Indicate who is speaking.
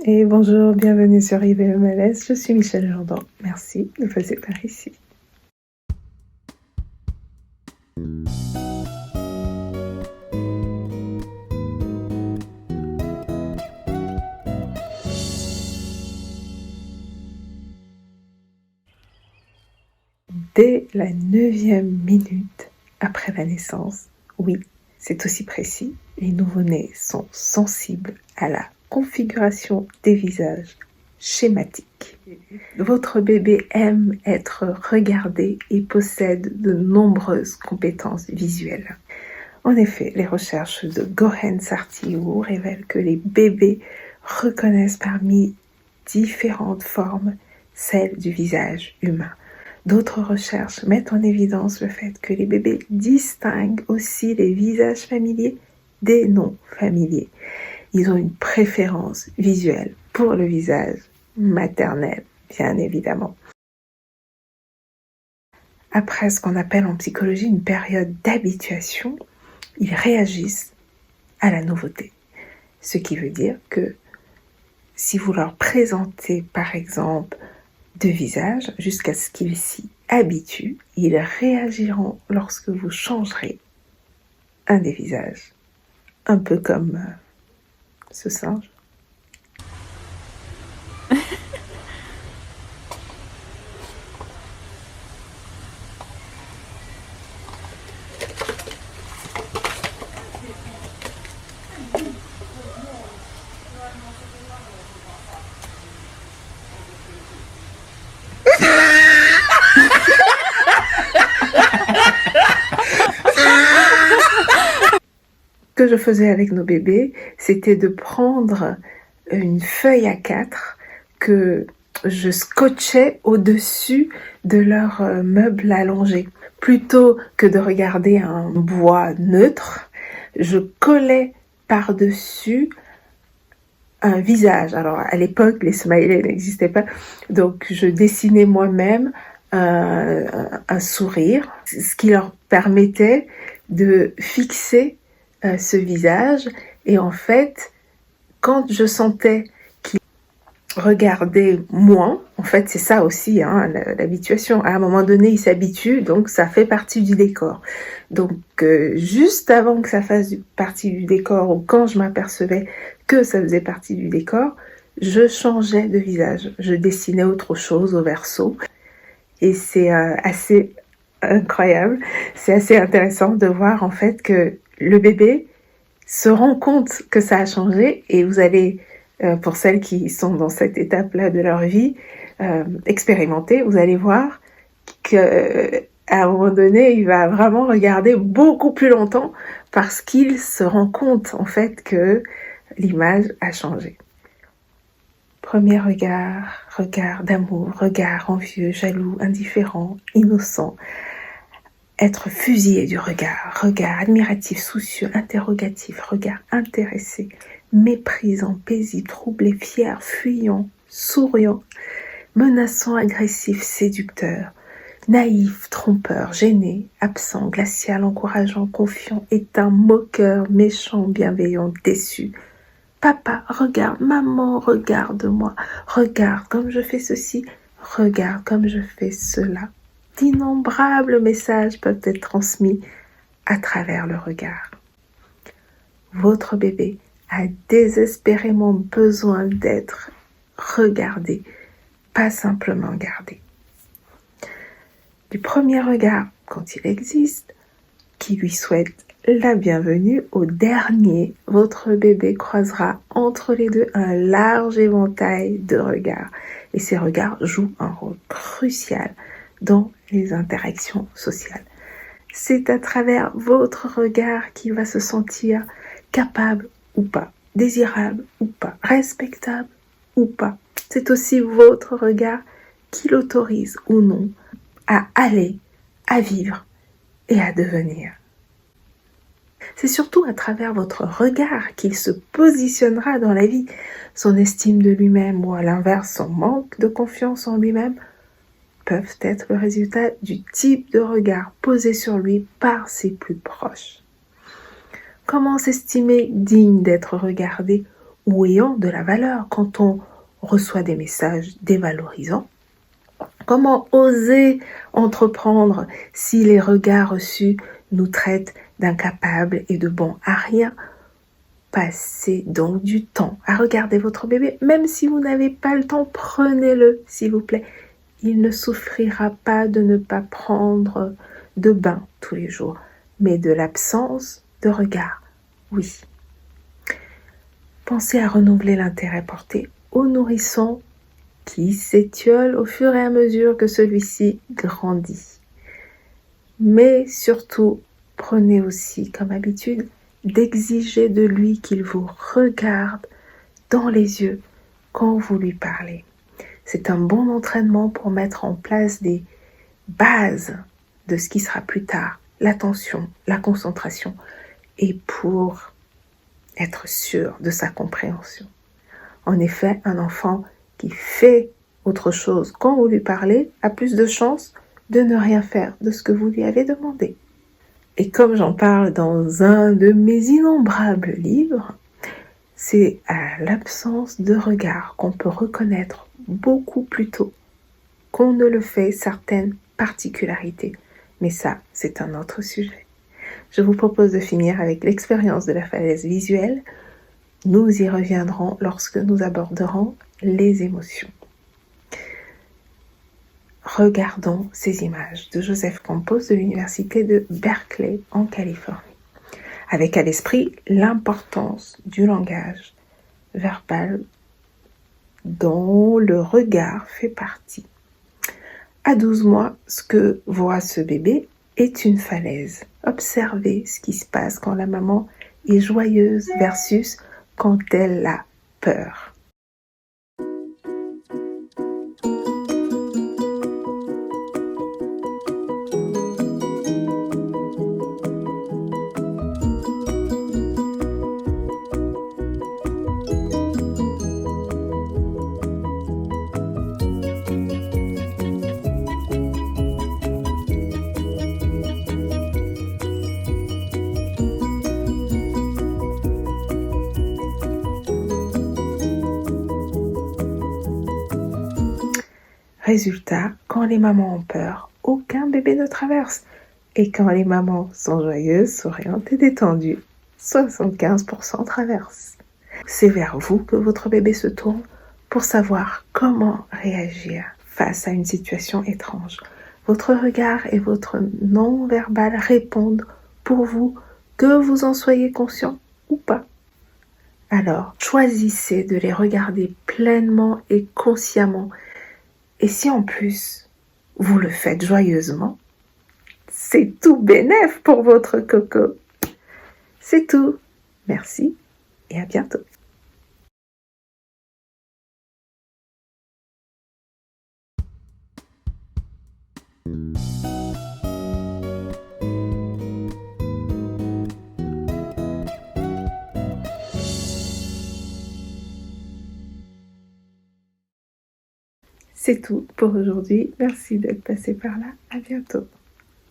Speaker 1: Et bonjour, bienvenue sur IVMLS, je suis Michel Jourdan. Merci de passer par ici. Dès la 9e minute après la naissance, oui, c'est aussi précis, les nouveau-nés sont sensibles à la configuration des visages schématiques. Votre bébé aime être regardé et possède de nombreuses compétences visuelles. En effet, les recherches de Gohen Sartiou révèlent que les bébés reconnaissent parmi différentes formes celles du visage humain. D'autres recherches mettent en évidence le fait que les bébés distinguent aussi les visages familiers des non familiers. Ils ont une préférence visuelle pour le visage maternel, bien évidemment. Après ce qu'on appelle en psychologie une période d'habituation, ils réagissent à la nouveauté. Ce qui veut dire que si vous leur présentez par exemple deux visages jusqu'à ce qu'ils s'y habituent, ils réagiront lorsque vous changerez un des visages. Un peu comme ce singe. Ce que je faisais avec nos bébés, c'était de prendre une feuille A4 que je scotchais au-dessus de leur meuble allongé. Plutôt que de regarder un bois neutre, je collais par-dessus un visage. Alors à l'époque, les smileys n'existaient pas, donc je dessinais moi-même un sourire, ce qui leur permettait de fixer ce visage. Et en fait, quand je sentais qu'ils regardaient moins, en fait c'est ça aussi, l'habituation, à un moment donné ils s'habituent, donc ça fait partie du décor. Donc juste avant que ça fasse partie du décor, ou quand je m'apercevais que ça faisait partie du décor, je changeais de visage, je dessinais autre chose au verso. Et c'est assez incroyable, c'est assez intéressant de voir en fait que le bébé se rend compte que ça a changé. Et vous allez, pour celles qui sont dans cette étape-là de leur vie, expérimenter, vous allez voir qu'à un moment donné, il va vraiment regarder beaucoup plus longtemps parce qu'il se rend compte en fait que l'image a changé. Premier regard, regard d'amour, regard envieux, jaloux, indifférent, innocent. Être fusillé du regard, regard admiratif, soucieux, interrogatif, regard intéressé, méprisant, paisible, troublé, fier, fuyant, souriant, menaçant, agressif, séducteur, naïf, trompeur, gêné, absent, glacial, encourageant, confiant, éteint, moqueur, méchant, bienveillant, déçu. Papa, regarde, maman, regarde-moi, regarde comme je fais ceci, regarde comme je fais cela. D'innombrables messages peuvent être transmis à travers le regard. Votre bébé a désespérément besoin d'être regardé, pas simplement gardé. Du premier regard, quand il existe, qui lui souhaite la bienvenue, au dernier, votre bébé croisera entre les deux un large éventail de regards. Et ces regards jouent un rôle crucial dans les interactions sociales. C'est à travers votre regard qu'il va se sentir capable ou pas, désirable ou pas, respectable ou pas. C'est aussi votre regard qui l'autorise ou non à aller, à vivre et à devenir. C'est surtout à travers votre regard qu'il se positionnera dans la vie. Son estime de lui-même ou à l'inverse son manque de confiance en lui-même peuvent être le résultat du type de regard posé sur lui par ses plus proches. Comment s'estimer digne d'être regardé ou ayant de la valeur. Quand on reçoit des messages dévalorisants, comment oser entreprendre si les regards reçus nous traitent d'incapables et de bons à rien? Passez donc du temps à regarder votre bébé. Même si vous n'avez pas le temps, prenez-le, s'il vous plaît. Il ne souffrira pas de ne pas prendre de bain tous les jours, mais de l'absence de regard, oui. Pensez à renouveler l'intérêt porté au nourrisson qui s'étiole au fur et à mesure que celui-ci grandit. Mais surtout, prenez aussi comme habitude d'exiger de lui qu'il vous regarde dans les yeux quand vous lui parlez. C'est un bon entraînement pour mettre en place des bases de ce qui sera plus tard, l'attention, la concentration, et pour être sûr de sa compréhension. En effet, un enfant qui fait autre chose quand vous lui parlez a plus de chances de ne rien faire de ce que vous lui avez demandé. Et comme j'en parle dans un de mes innombrables livres, c'est à l'absence de regard qu'on peut reconnaître beaucoup plus tôt qu'on ne le fait certaines particularités. Mais ça, c'est un autre sujet. Je vous propose de finir avec l'expérience de la falaise visuelle. Nous y reviendrons lorsque nous aborderons les émotions. Regardons ces images de Joseph Campos de l'Université de Berkeley en Californie, avec à l'esprit l'importance du langage verbal dont le regard fait partie. À 12 mois, ce que voit ce bébé est une falaise. Observez ce qui se passe quand la maman est joyeuse versus quand elle a peur. Résultat, quand les mamans ont peur, aucun bébé ne traverse. Et quand les mamans sont joyeuses, souriantes et détendues, 75% traversent. C'est vers vous que votre bébé se tourne pour savoir comment réagir face à une situation étrange. Votre regard et votre non-verbal répondent pour vous, que vous en soyez conscient ou pas. Alors, choisissez de les regarder pleinement et consciemment. Et si en plus, vous le faites joyeusement, c'est tout bénef pour votre coco. C'est tout. Merci et à bientôt. C'est tout pour aujourd'hui. Merci d'être passé par là. À bientôt.